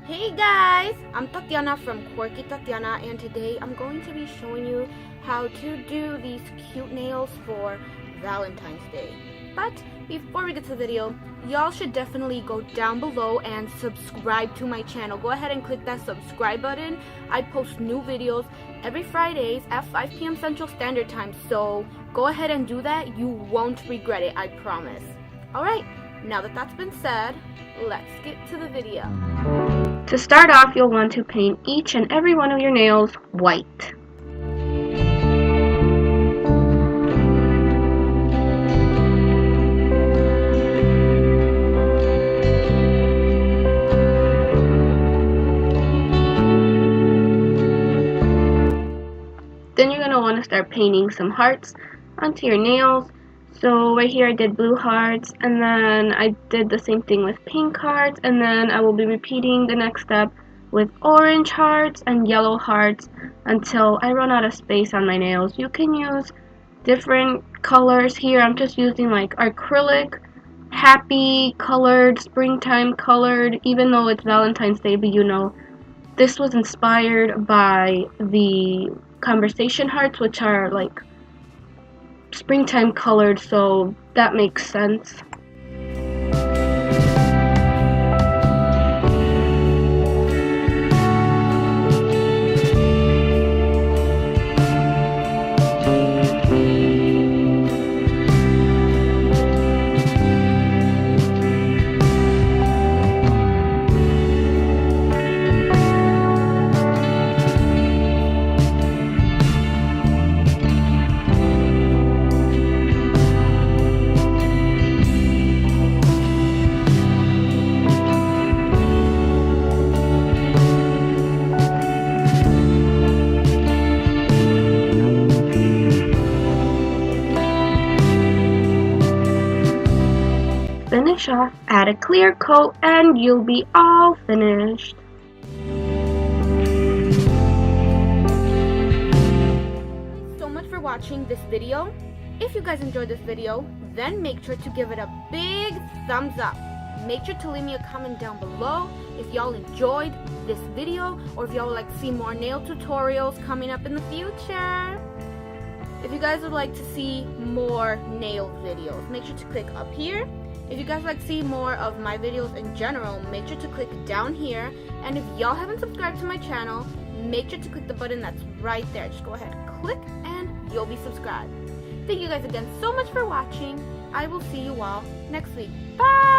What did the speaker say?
Hey guys, I'm Tatiana from Quirky Tatiana, and today I'm going to be showing you how to do these cute nails for Valentine's Day. But before we get to the video, y'all should definitely go down below and subscribe to my channel. Go ahead and click that subscribe button. I post new videos every Fridays at 5 p.m. Central Standard Time, so go ahead and do that. You won't regret it, I promise. Alright, now that that's been said, let's get to the video. To start off, you'll want to paint each and every one of your nails white. Then you're going to want to start painting some hearts onto your nails. So right here I did blue hearts, and then I did the same thing with pink hearts, and then I will be repeating the next step with orange hearts and yellow hearts until I run out of space on my nails. You can use different colors here. I'm just using like acrylic, happy colored, springtime colored, even though it's Valentine's Day, but you know, this was inspired by the conversation hearts, which are like springtime colored, so that makes sense. Finish off, add a clear coat, and you'll be all finished. Thanks so much for watching this video. If you guys enjoyed this video, then make sure to give it a big thumbs up. Make sure to leave me a comment down below if y'all enjoyed this video, or if y'all would like to see more nail tutorials coming up in the future. If you guys would like to see more nail videos, make sure to click up here. If you guys would like to see more of my videos in general, make sure to click down here. And if y'all haven't subscribed to my channel, make sure to click the button that's right there. Just go ahead, click, and you'll be subscribed. Thank you guys again so much for watching. I will see you all next week. Bye!